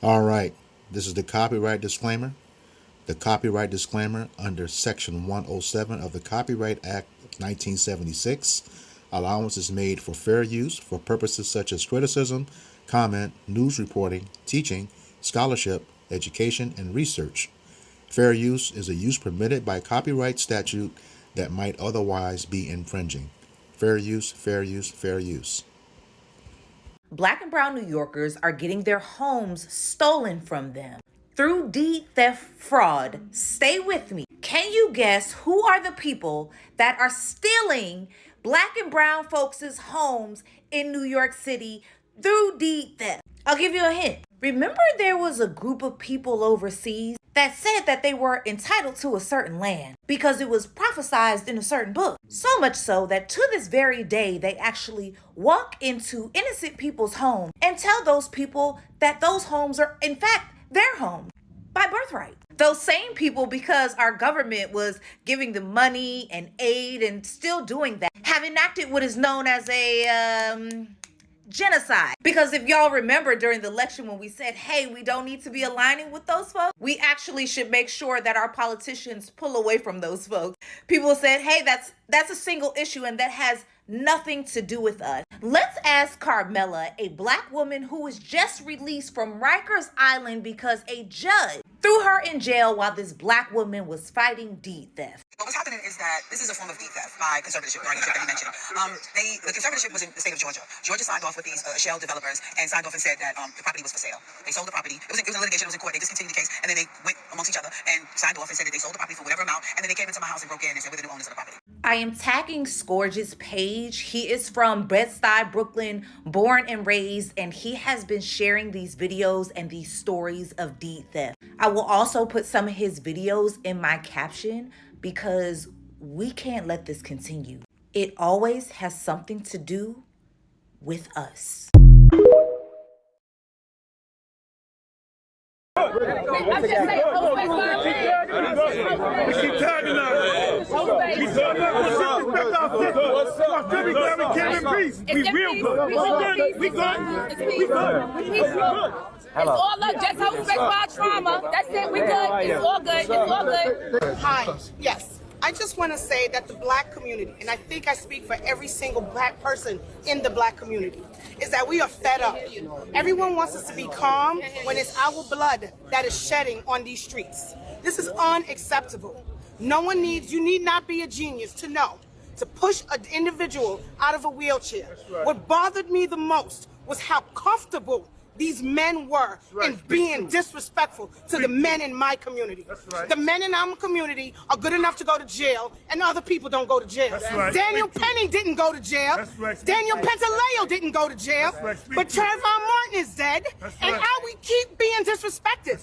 All right, this is the copyright disclaimer. The copyright disclaimer under Section 107 of the Copyright Act of 1976. Allowance is made for fair use for purposes such as criticism, comment, news reporting, teaching, scholarship, education, and research. Fair use is a use permitted by copyright statute that might otherwise be infringing. Fair use, fair use, fair use. Black and brown New Yorkers are getting their homes stolen from them through deed theft fraud. Stay with me. Can you guess who are the people that are stealing black and brown folks' homes in New York City through deed theft? I'll give you a hint. Remember, there was a group of people overseas that said that they were entitled to a certain land because it was prophesied in a certain book. So much so that to this very day, they actually walk into innocent people's homes and tell those people that those homes are, in fact, their home by birthright. Those same people, because our government was giving them money and aid and still doing that, have enacted what is known as a genocide. Because if y'all remember during the election when we said, hey, we don't need to be aligning with those folks, we actually should make sure that our politicians pull away from those folks. People said, hey, that's a single issue and that has nothing to do with us. Let's ask Carmela, a black woman who was just released from Rikers Island because a judge threw her in jail while this black woman was fighting deed theft. What was happening is that this is a form of deed theft by conservatorship, guardianship that you mentioned. The conservatorship was in the state of Georgia. Georgia signed off with these shell developers and signed off and said that the property was for sale. They sold the property. It was in litigation. It was in court. They discontinued the case, and then they went amongst each other and signed off and said that they sold the property for whatever amount, and then they came into my house and broke in and said we're the new owners of the property. I am tagging Scourge's page. He is from Bed-Stuy, Brooklyn, born and raised, and he has been sharing these videos and these stories of deed theft. I will also put some of his videos in my caption because we can't let this continue. It always has something to do with us. I'm just saying, it's all love, just how we respect our trauma. That's it, we good. It's all good. It's all good. Hi, yes. I just want to say that the black community, and I think I speak for every single black person in the black community, is that we are fed up. Everyone wants us to be calm when it's our blood that is shedding on these streets. This is unacceptable. You need not be a genius to know to push an individual out of a wheelchair. What bothered me the most was how comfortable these men were in being disrespectful to the men in my community. The men in our community are good enough to go to jail, and other people don't go to jail. Daniel Penny didn't go to jail. Daniel Pantaleo didn't go to jail. But Trayvon Martin is dead, and now we keep being disrespected.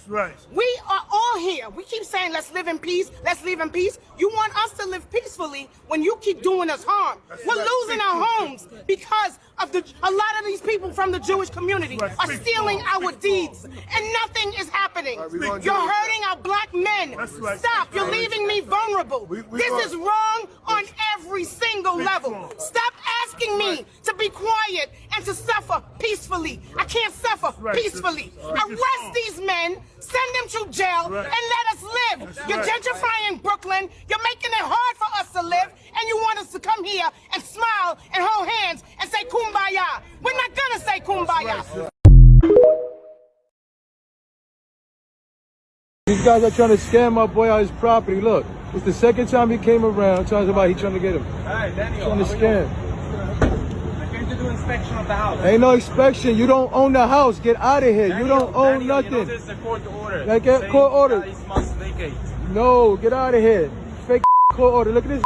We are all here. We keep saying, let's live in peace, let's live in peace. You want us to live peacefully when you keep doing us harm. We're losing our homes because of a lot of these people from the Jewish community are stealing our deeds, and nothing is happening. You're hurting our black men. Stop. You're leaving me vulnerable. This is wrong on every single level. Stop asking me to be quiet and to suffer peacefully. I can't suffer peacefully. Arrest these men, send them to jail, and let us live. You're gentrifying Brooklyn. You're making it hard for us to live, and you want us to come here and smile and hold hands and say kumbaya. We're not gonna say kumbaya. These guys are trying to scam my boy out his property. Look, it's the second time he came around talking about he trying to get him. Hey, Daniel. Trying to scam. I came to do inspection of the house. Ain't no inspection. You don't own the house. Get out of here. Daniel, you don't own Daniel, nothing. You know this is a court order. Like a court order. He must vacate. No, get out of here. Fake court order. Look at this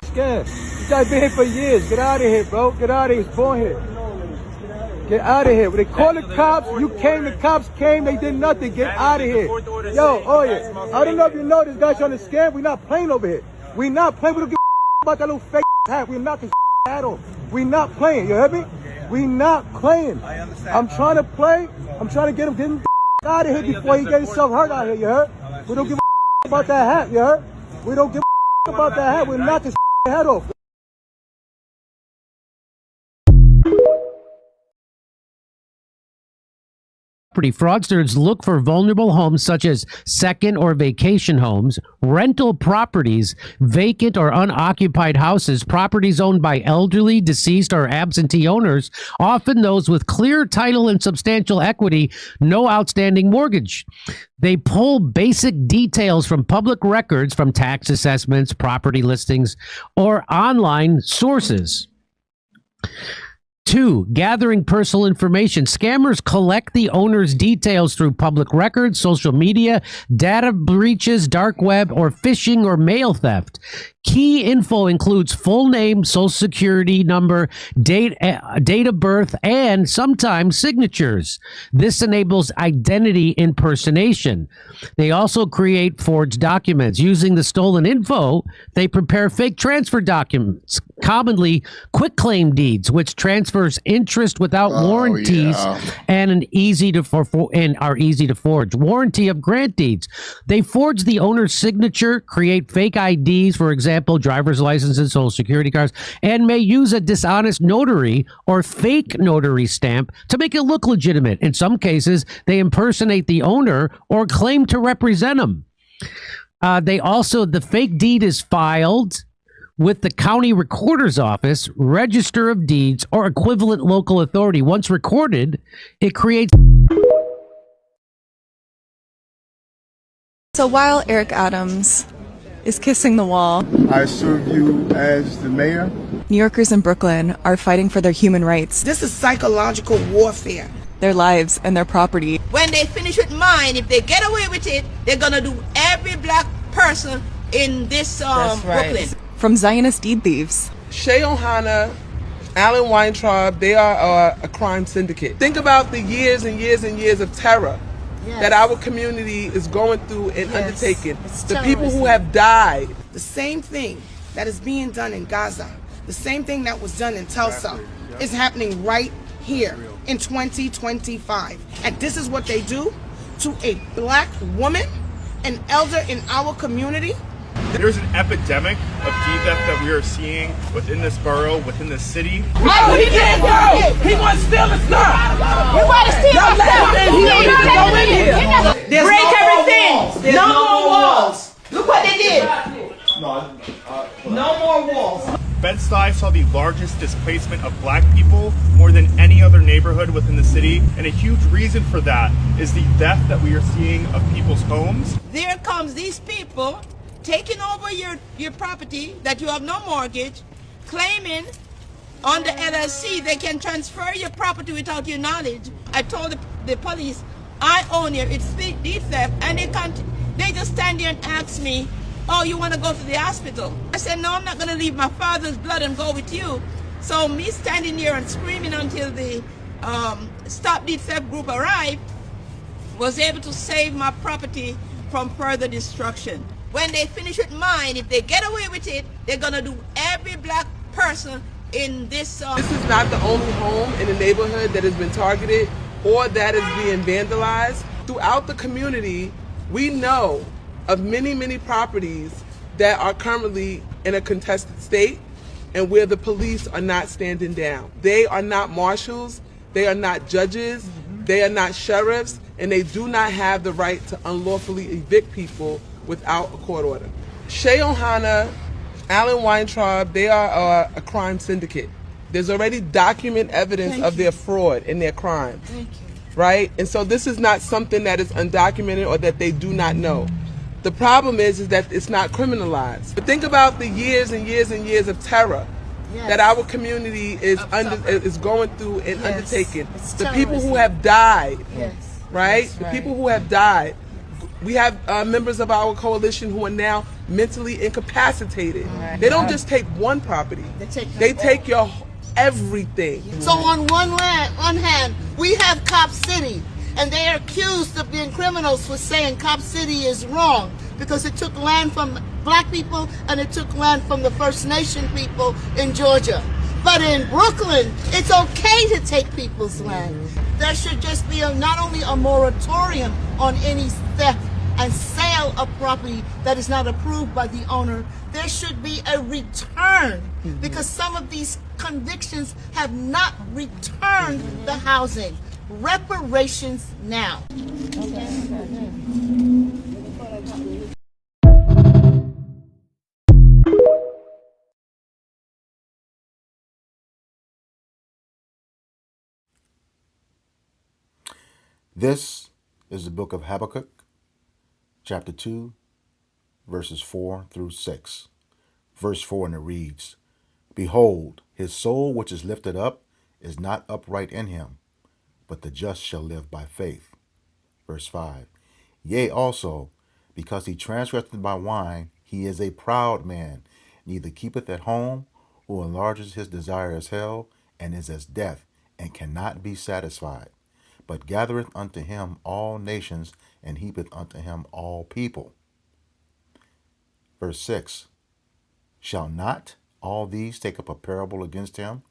scam. This guy's been here for years. Get out of here, bro. Get out of here. He was born here. Get out of here. When they call the cops, you came, the cops came, they did nothing. Get out of here. Yo, oh yeah. I don't know if you know this guy's trying to scam. We're not playing over here. We're not playing. We don't give a about that little fake hat. We're not this hat on. We're not playing. You heard me? We're not playing. I understand. I'm trying to play. I'm trying to get him out of here before he gets himself hurt out here. You heard? We don't give a about that hat. You heard? We don't give a about that hat. We're not this head off. property, fraudsters look for vulnerable homes such as second or vacation homes, rental properties, vacant or unoccupied houses, properties owned by elderly, deceased, or absentee owners, often those with clear title and substantial equity, no outstanding mortgage. They pull basic details from public records, from tax assessments, property listings, or online sources. 2, gathering personal information. Scammers collect the owner's details through public records, social media, data breaches, dark web, or phishing or mail theft. Key info includes full name, social security number, date of birth, and sometimes signatures. This enables identity impersonation. They also create forged documents. Using the stolen info, they prepare fake transfer documents, commonly quitclaim deeds, which transfers interest without warranties and are easy to forge. Warranty of grant deeds. They forge the owner's signature, create fake IDs, for example, driver's licenses, social security cards, and may use a dishonest notary or fake notary stamp to make it look legitimate. In some cases, they impersonate the owner or claim to represent him. The fake deed is filed with the county recorder's office, register of deeds, or equivalent local authority. Once recorded, it creates. So while Eric Adams is kissing the wall, I serve you as the mayor. New Yorkers in Brooklyn are fighting for their human rights, This is psychological warfare. their lives, and their property. When they finish with mine, if they get away with it, they're gonna do every black person in this Brooklyn. From Zionist deed thieves. Shay Ohana, Alan Weintraub, they are a crime syndicate. Think about the years and years and years of terror that our community is going through and undertaking. The people who have died. The same thing that is being done in Gaza, the same thing that was done in Tulsa, is happening right here in 2025. And this is what they do to a black woman, an elder in our community. There's an epidemic of deed theft that we are seeing within this borough, within this city. No, he didn't go! He wants to steal the stuff! You want to steal my stuff? He didn't go in here! Break everything! No more walls! Look what they did! No more walls! Bed-Stuy saw the largest displacement of black people, more than any other neighborhood within the city, and a huge reason for that is the theft that we are seeing of people's homes. There comes these people taking over your property that you have no mortgage, claiming on the LLC they can transfer your property without your knowledge. I told the police, I own it, it's deed theft, and they just stand there and ask me, oh, you want to go to the hospital? I said, no, I'm not going to leave my father's blood and go with you. So me standing here and screaming until the Stop Deed Theft group arrived was able to save my property from further destruction. When they finish with mine, if they get away with it, they're going to do every black person in this. This is not the only home in the neighborhood that has been targeted or that is being vandalized. Throughout the community, we know of many, many properties that are currently in a contested state and where the police are not standing down. They are not marshals, they are not judges, they are not sheriffs, and they do not have the right to unlawfully evict people without a court order. Shay Ohana, Alan Weintraub, they are a crime syndicate. There's already documented evidence of their fraud and their crime. Right? And so this is not something that is undocumented or that they do not know. The problem is that it's not criminalized. But think about the years and years and years of terror that our community is going through and undertaking. The people who have died, right? The people who have died. We have members of our coalition who are now mentally incapacitated. They don't just take one property. They take your everything. So on one hand, we have Cop City, and they are accused of being criminals for saying Cop City is wrong because it took land from black people and it took land from the First Nation people in Georgia. But in Brooklyn, it's okay to take people's land. There should just be not only a moratorium on any theft and sale of property that is not approved by the owner, there should be a return because some of these convictions have not returned the housing. reparations now. This is the book of Habakkuk, chapter 2, verses 4 through 6. Verse 4, and it reads, Behold, his soul which is lifted up is not upright in him, but the just shall live by faith. Verse 5, Yea, also, because he transgressed by wine, he is a proud man, neither keepeth at home, who enlarges his desire as hell, and is as death, and cannot be satisfied, but gathereth unto him all nations, and heapeth unto him all people. Verse 6, Shall not all these take up a parable against him,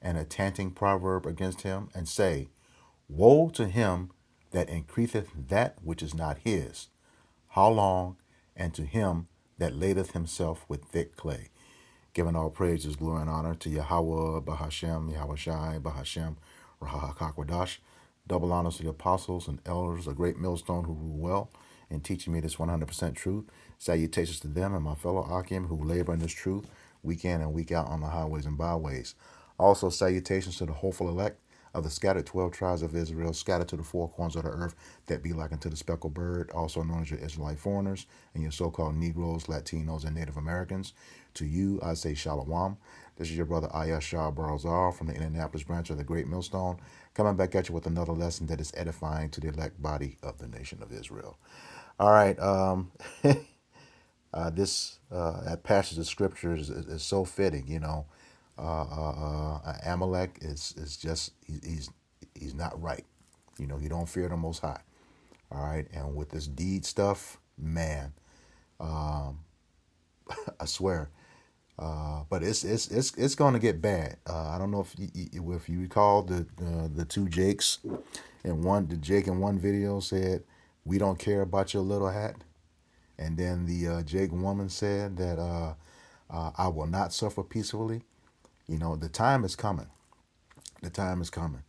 and a tanting proverb against him, and say, Woe to him that increaseth that which is not his, how long, and to him that ladeth himself with thick clay. Giving all praises, glory, and honor to Yahweh, Bahashem, Yahweh Shai, Bahashem, Rahakakwadash. Double honors to the apostles and elders, a great millstone who rule well in teaching me this 100% truth. Salutations to them and my fellow Akim who labor in this truth week in and week out on the highways and byways. Also, salutations to the hopeful elect of the scattered 12 tribes of Israel, scattered to the four corners of the earth, that be like unto the speckled bird, also known as your Israelite foreigners, and your so-called Negroes, Latinos, and Native Americans. To you, I say Shalom. This is your brother Ayashar Barzal from the Indianapolis branch of the Great Millstone, coming back at you with another lesson that is edifying to the elect body of the nation of Israel. All right, this that passage of scripture is so fitting, you know. Amalek is just he's not right. You know, he don't fear the Most High. All right, and with this deed stuff, man, I swear. But it's going to get bad. I don't know if you recall the two Jakes, and the Jake in one video said, "We don't care about your little hat," and then the Jake woman said that I will not suffer peacefully. You know, the time is coming. The time is coming.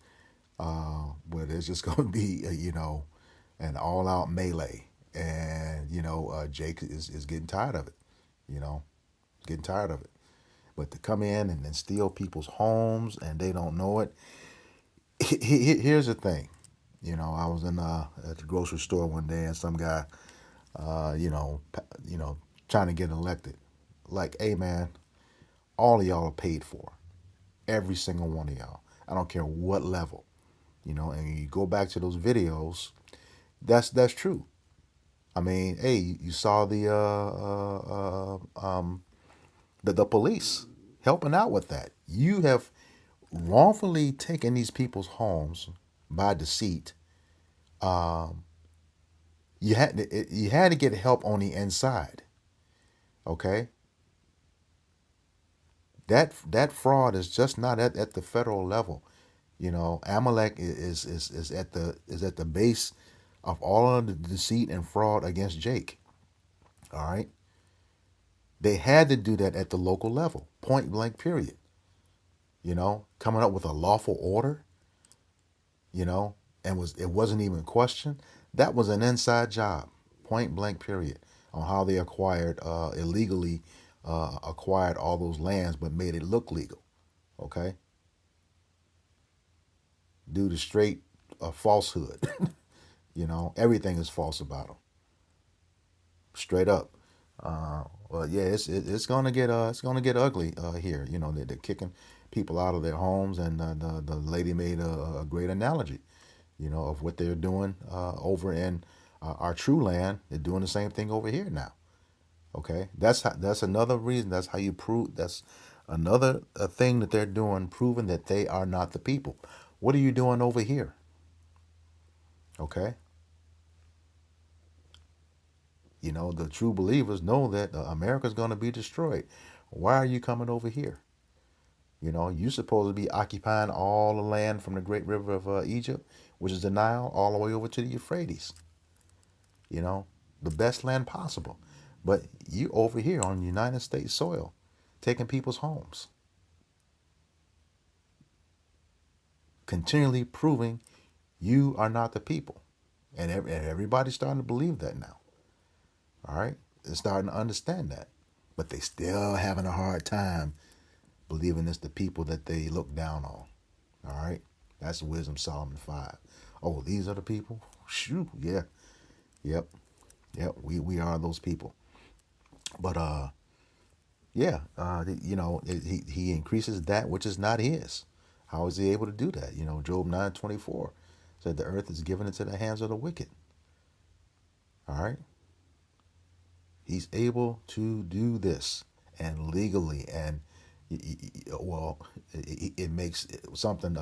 Where there's just going to be, an all-out melee. And, Jake is getting tired of it, getting tired of it. But to come in and then steal people's homes and they don't know it. Here's the thing. I was at the grocery store one day and some guy, trying to get elected. Like, hey, man, all of y'all are paid for. Every single one of y'all. I don't care what level, and you go back to those videos, that's true. I mean, hey, you saw the police helping out with that. You have wrongfully taken these people's homes by deceit. You had to get help on the inside. Okay? That fraud is just not at the federal level. Amalek is at the base of all of the deceit and fraud against Jake. All right? They had to do that at the local level, point blank, period. Coming up with a lawful order, and it wasn't even questioned. That was an inside job, point blank, period, on how they illegally acquired all those lands, but made it look legal. Okay, due to straight falsehood. Everything is false about them, straight up. Well, yeah, it's gonna get ugly here. They're kicking people out of their homes, and the lady made a great analogy, of what they're doing over in our true land. They're doing the same thing over here now. Okay, that's another reason. That's how you prove. That's another thing that they're doing, proving that they are not the people. What are you doing over here? Okay. The true believers know that America's going to be destroyed. Why are you coming over here? You're supposed to be occupying all the land from the great river of Egypt, which is the Nile, all the way over to the Euphrates. The best land possible. But you over here on United States soil, taking people's homes. Continually proving You are not the people. And everybody's starting to believe that now. All right? They're starting to understand that. But they still having a hard time believing it's the people that they look down on. All right? That's Wisdom Solomon 5. Oh, these are the people? Shoot, yeah. Yep. Yep. We are those people. But yeah, he increases that which is not his. How is he able to do that? Job 9:24 said the earth is given into the hands of the wicked. All right. He's able to do this, and legally, and well, it makes something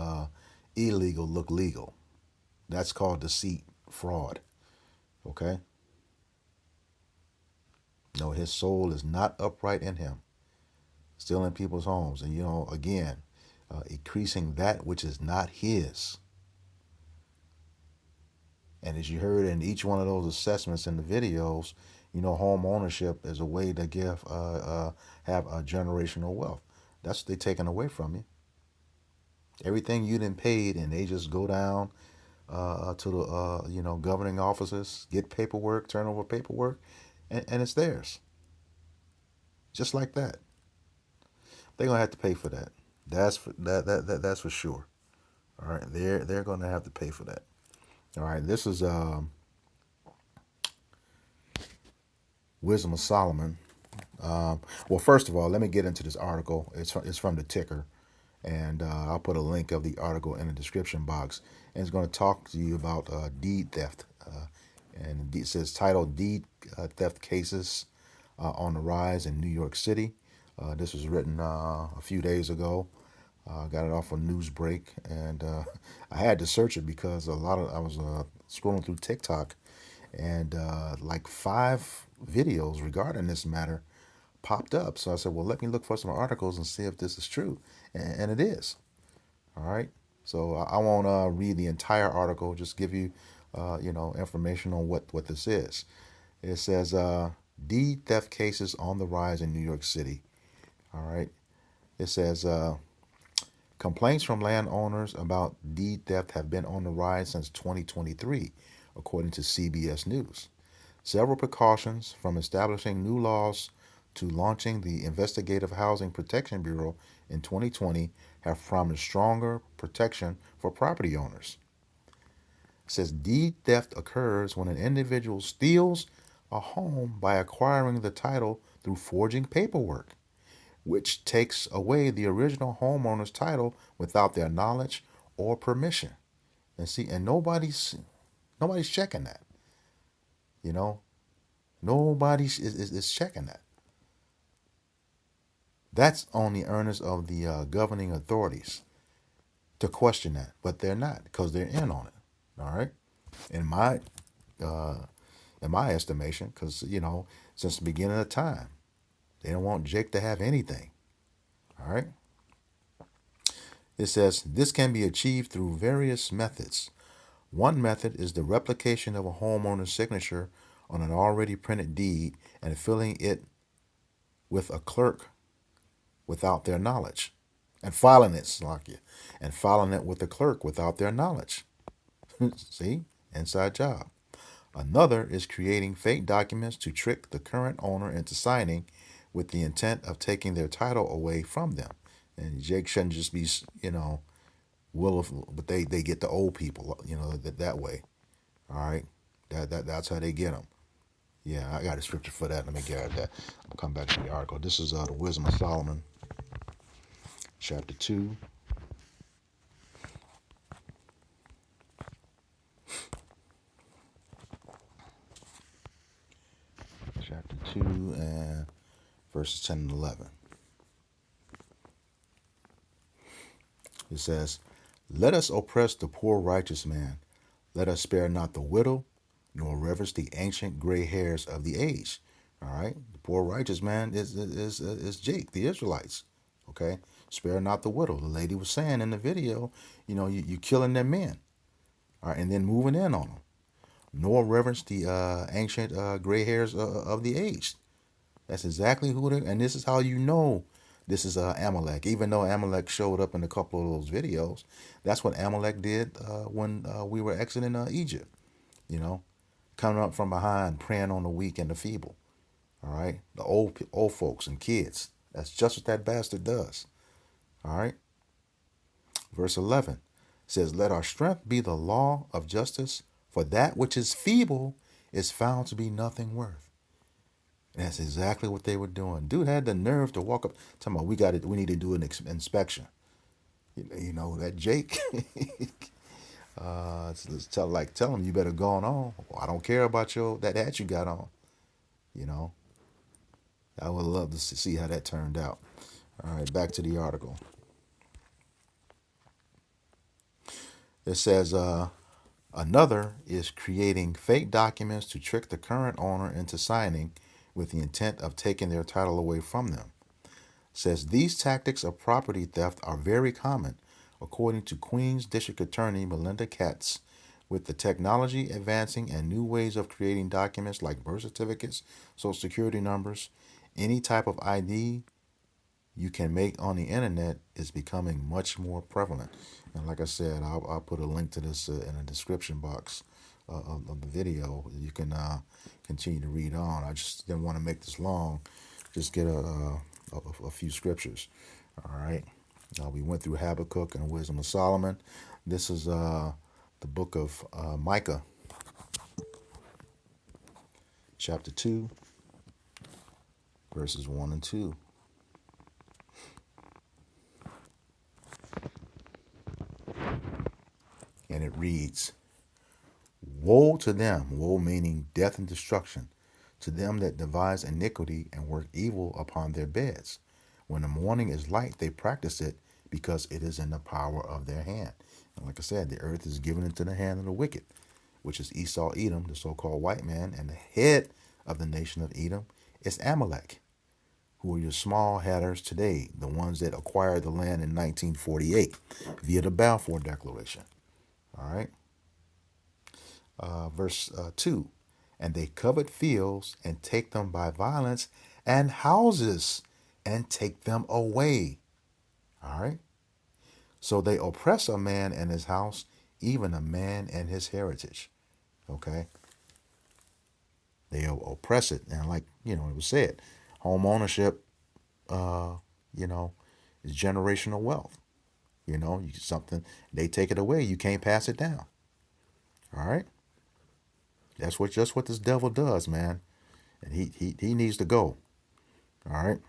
illegal look legal. That's called deceit, fraud. Okay. No, his soul is not upright in him, still in people's homes, and again, increasing that which is not his. And as you heard in each one of those assessments in the videos, home ownership is a way to have a generational wealth. That's what they're taking away from you. Everything you done paid, and they just go down to the governing offices, get paperwork, turn over paperwork, and it's theirs. Just like that. They're gonna have to pay for that. That's that's for sure. All right, they're gonna have to pay for that. All right, this is Wisdom of Solomon. Well, first of all, let me get into this article. It's from the Ticker, and I'll put a link of the article in the description box. And it's going to talk to you about deed theft. And it says titled Deed Theft Cases on the Rise in New York City. This was written a few days ago. Got it off of Newsbreak, and I had to search it because I was scrolling through TikTok, and like 5 videos regarding this matter popped up. So I said, well, let me look for some articles and see if this is true, and it is. All right. So I won't read the entire article. Just give you, information on what this is. It says deed theft cases on the rise in New York City. All right. It says complaints from landowners about deed theft have been on the rise since 2023, according to CBS News. Several precautions, from establishing new laws to launching the Investigative Housing Protection Bureau in 2020, have promised stronger protection for property owners. It says deed theft occurs when an individual steals a home by acquiring the title through forging paperwork, which takes away the original homeowner's title without their knowledge or permission. And nobody's checking that. Nobody is checking that. That's on the earnest of the governing authorities to question that, but they're not, because they're in on it. All right, in my estimation, because since the beginning of time, they don't want Jake to have anything. All right. It says this can be achieved through various methods. One method is the replication of a homeowner's signature on an already printed deed and filling it with a clerk without their knowledge, and filing it with the clerk without their knowledge. See, inside job. Another is creating fake documents to trick the current owner into signing with the intent of taking their title away from them. And Jake shouldn't just be, but they get the old people, that way. All right, that's how they get them. Yeah, I got a scripture for that. Let me grab that. I'll come back to the article. This is the Wisdom of Solomon, chapter 2. Chapter 2 and verses 10 and 11. It says, let us oppress the poor righteous man. Let us spare not the widow, nor reverence the ancient gray hairs of the age. All right. The poor righteous man is Jake, the Israelites. Okay. Spare not the widow. The lady was saying in the video, you killing their men. All right. And then moving in on them. Nor reverence the ancient gray hairs of the age. That's exactly who they are. And this is how you know This is Amalek. Even though Amalek showed up in a couple of those videos, that's what Amalek did when we were exiting Egypt. You know, coming up from behind, preying on the weak and the feeble. All right, the old folks and kids. That's just what that bastard does. All right. Verse 11 says, "Let our strength be the law of justice, for that which is feeble is found to be nothing worth." And that's exactly what they were doing. Dude had the nerve to walk up, talking about we need to do an inspection. You know that Jake. Tell him you better go on. Well, I don't care about that hat you got on. You know, I would love to see how that turned out. All right, back to the article. It says another is creating fake documents to trick the current owner into signing with the intent of taking their title away from them. It says these tactics of property theft are very common, according to Queens District Attorney Melinda Katz. With the technology advancing and new ways of creating documents like birth certificates, social security numbers, any type of ID you can make on the internet is becoming much more prevalent. And like I said, I'll put a link to this in the description box of the video. You can continue to read on. I just didn't want to make this long. Just get a few scriptures. All right. We went through Habakkuk and Wisdom of Solomon. This is the book of Micah, chapter 2, verses 1 and 2. And it reads, "Woe to them," woe meaning death and destruction, "to them that devise iniquity and work evil upon their beds. When the morning is light, they practice it, because it is in the power of their hand." And like I said, the earth is given into the hand of the wicked, which is Esau, Edom, the so-called white man, and the head of the nation of Edom is Amalek, who are your small hatters today, the ones that acquired the land in 1948 via the Balfour Declaration. All right. Verse 2, "And they covet fields and take them by violence, and houses and take them away." All right. "So they oppress a man and his house, even a man and his heritage." Okay. They oppress it. And like, it was said, home ownership, is generational wealth. Something, they take it away, you can't pass it down. All right. That's just what this devil does, man. And he needs to go. All right.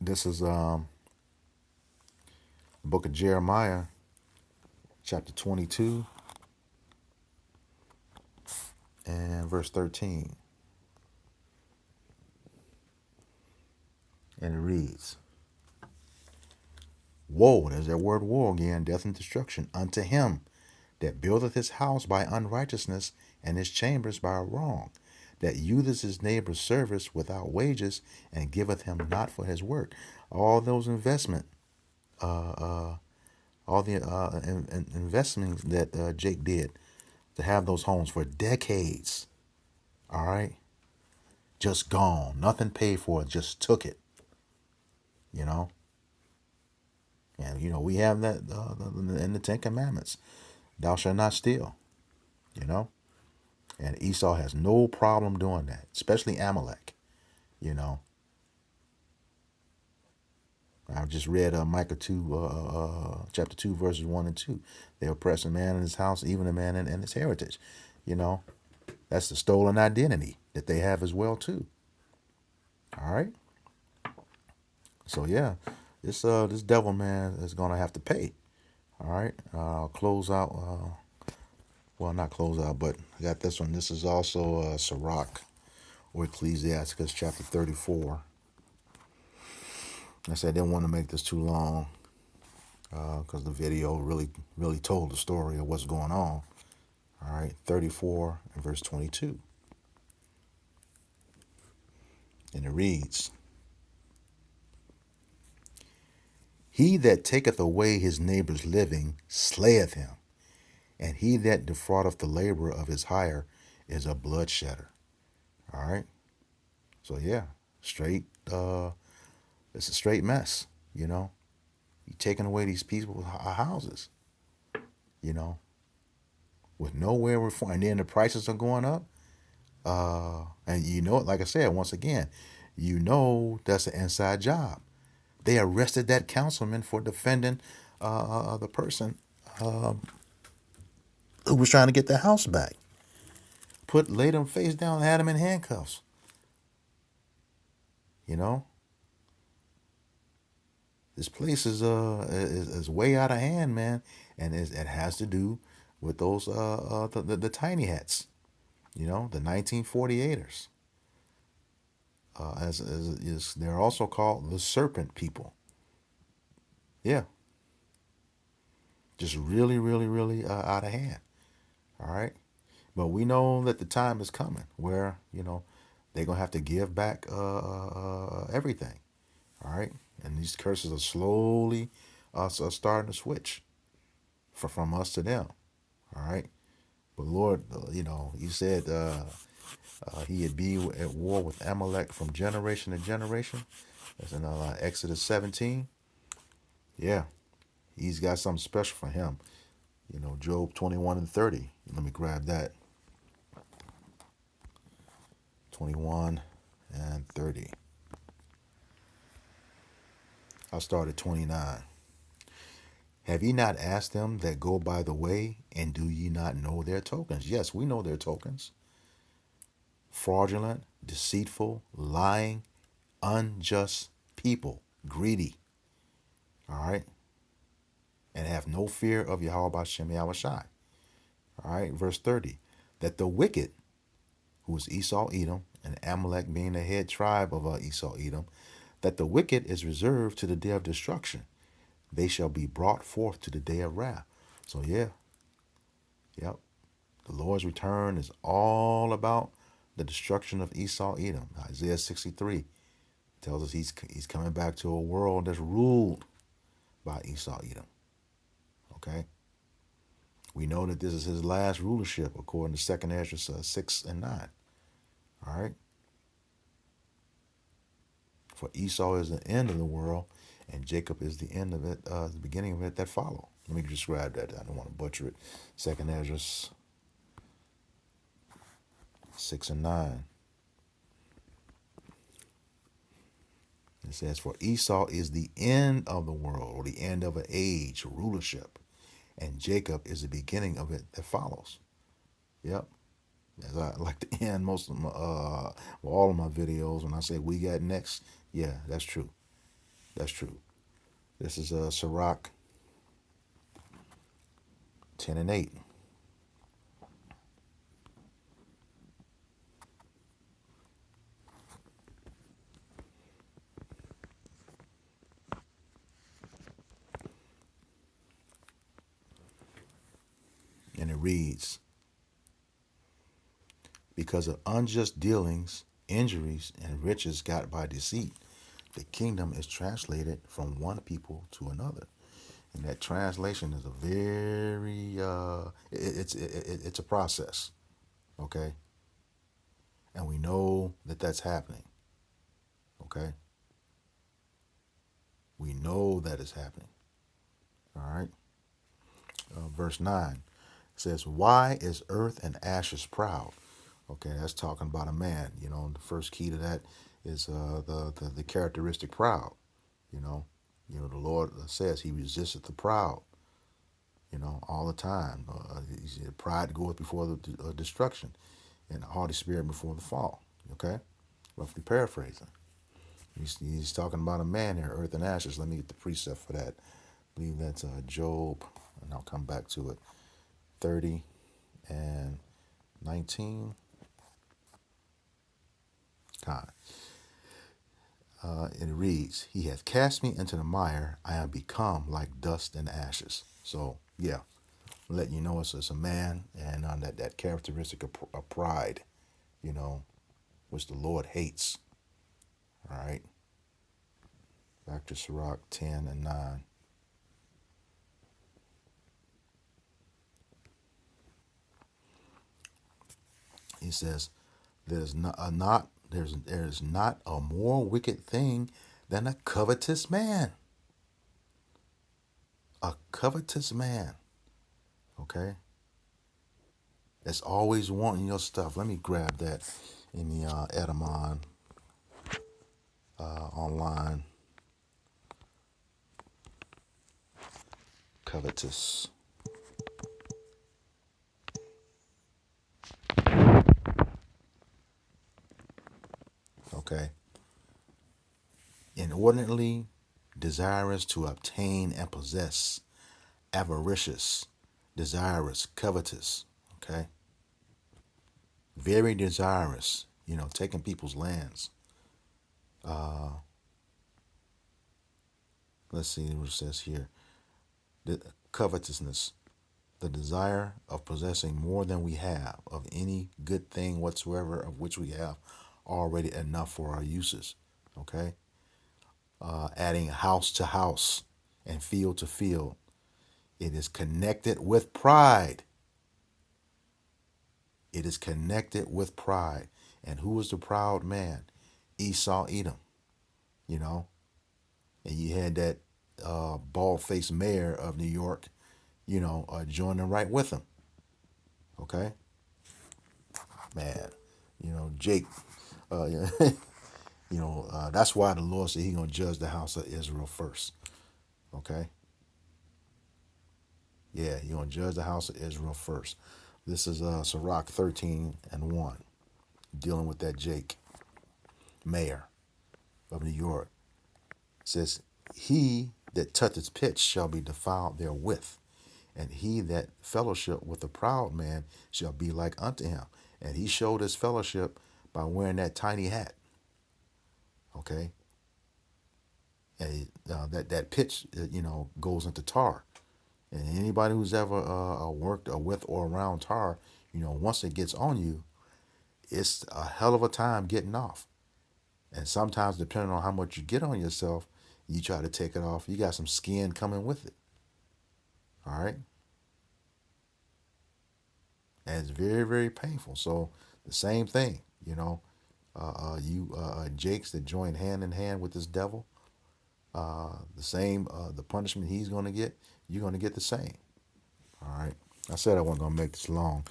This is the book of Jeremiah, chapter 22 and verse 13. And it reads, "Woe," there's that word woe again, "death and destruction, unto him that buildeth his house by unrighteousness, and his chambers by wrong, that useth his neighbor's service without wages, and giveth him not for his work." All those investments that Jake did to have those homes for decades, all right, just gone. Nothing paid for it, just took it. And we have that in the Ten Commandments: "Thou shalt not steal." And Esau has no problem doing that, especially Amalek. I just read Micah 2, chapter 2, verses 1 and 2. "They oppress a man in his house, even a man in his heritage." That's the stolen identity that they have as well too. All right. So yeah, this devil man is gonna have to pay. All right. Close out. Well, not close out, but I got this one. This is also Sirach, or Ecclesiasticus, chapter 34. I said I didn't want to make this too long because the video really told the story of what's going on. All right, 34 and verse 22. And it reads, "He that taketh away his neighbor's living slayeth him, and he that defraudeth the labor of his hire is a bloodshedder." All right. So yeah, straight It's a straight mess, you know. You're taking away these people's houses, you know, with nowhere reform. And then the prices are going up. And you know, like I said, once again, you know that's an inside job. They arrested that councilman for defending the person who was trying to get the house back. Laid him face down and had him in handcuffs. You know, this place is way out of hand, man, and it has to do with those the tiny hats. You know, the 1948ers. As they're also called the serpent people. Yeah, just really, really, really out of hand. All right, but we know that the time is coming where they're gonna have to give back everything. All right, and these curses are slowly starting to switch from us to them. All right, but Lord, you said he'd be at war with Amalek from generation to generation. That's in Exodus 17. Yeah, he's got something special for him. Job 21 and 30. Let me grab that. 21 and 30. I'll start at 29. Have ye not asked them that go by the way, and do ye not know their tokens? Yes, we know their tokens. Fraudulent, deceitful, lying, unjust people, greedy. All right? And have no fear of Yahweh Bashem Yahushai. All right, verse 30. That the wicked, who is Esau Edom, and Amalek being the head tribe of Esau Edom, that the wicked is reserved to the day of destruction. They shall be brought forth to the day of wrath. So yeah, yep. The Lord's return is all about the destruction of Esau Edom. Isaiah 63 tells us he's coming back to a world that's ruled by Esau Edom. Okay? We know that this is his last rulership according to 2nd Ezra 6 and 9. All right? For Esau is the end of the world, and Jacob is the end of it, the beginning of it that follow. Let me describe that. I don't want to butcher it. 2nd Ezra 6 and 9. It says, for Esau is the end of the world, or the end of an age, rulership, and Jacob is the beginning of it that follows. Yep. As I like to end most of my, all of my videos when I say we got next. Yeah, that's true. That's true. This is Sirach 10 and 8. And it reads, because of unjust dealings, injuries, and riches got by deceit, the kingdom is translated from one people to another. And that translation is a very, it's a process, okay? And we know that that's happening, okay? We know that it's happening, all right? Verse 9 says, why is earth and ashes proud? Okay, that's talking about a man. The first key to that is the characteristic proud. The Lord says he resisteth the proud. All the time. Pride goeth before the destruction, and a haughty spirit before the fall. Okay, roughly paraphrasing. He's talking about a man here, earth and ashes. Let me get the precept for that. I believe that's Job, and I'll come back to it. 30 and 19. God. It reads, he hath cast me into the mire, I am become like dust and ashes. So, yeah, letting you know it's a man, and that characteristic of pride, which the Lord hates. All right. Back to Sirach 10 and 9. He says, there is not a more wicked thing than a covetous man. A covetous man. Okay? That's always wanting your stuff. Let me grab that in the Edamon online. Covetous. Okay. Inordinately desirous to obtain and possess. Avaricious. Desirous. Covetous. Okay. Very desirous. Taking people's lands. Let's see what it says here. The covetousness, the desire of possessing more than we have of any good thing whatsoever of which we have already enough for our uses. Okay? Adding house to house and field to field. It is connected with pride. It is connected with pride. And who was the proud man? Esau Edom. And you had that bald-faced mayor of New York, joining right with him. Okay? Man, Jake, that's why the Lord said He's going to judge the house of Israel first. Okay? Yeah, He's going to judge the house of Israel first. This is Sirach 13:1, dealing with that Jake, mayor of New York. It says, he that toucheth pitch shall be defiled therewith, and he that fellowship with the proud man shall be like unto him. And he showed his fellowship by wearing that tiny hat. Okay? And that pitch, goes into tar. And anybody who's ever worked with or around tar, once it gets on you, it's a hell of a time getting off. And sometimes, depending on how much you get on yourself, you try to take it off, you got some skin coming with it. All right? And it's very, very painful. So the same thing, Jakes that join hand in hand with this devil, the punishment he's going to get, you're going to get the same. All right. I said I wasn't going to make this long.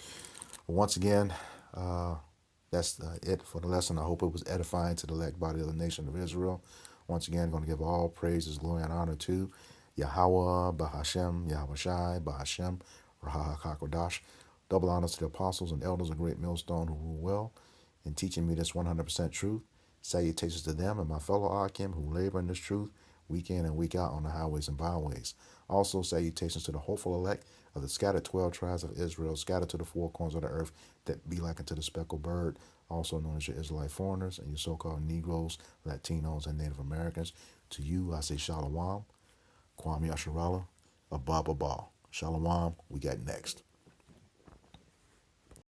But once again, that's it for the lesson. I hope it was edifying to the elect body of the nation of Israel. Once again, going to give all praises, glory, and honor to Yahweh, Bahashem, Yahweh Shai, Bahashem, Raha HaKakodash. Double honors to the apostles and elders of Great Millstone who rule well in teaching me this 100% truth. Salutations to them and my fellow Akim who labor in this truth week in and week out on the highways and byways. Also, salutations to the hopeful elect of the scattered 12 tribes of Israel, scattered to the four corners of the earth, that be like unto the speckled bird, also known as your Israelite foreigners and your so-called Negroes, Latinos, and Native Americans. To you, I say Shalom, Kwame Asharala, Abba Baba. Shalom, we got next.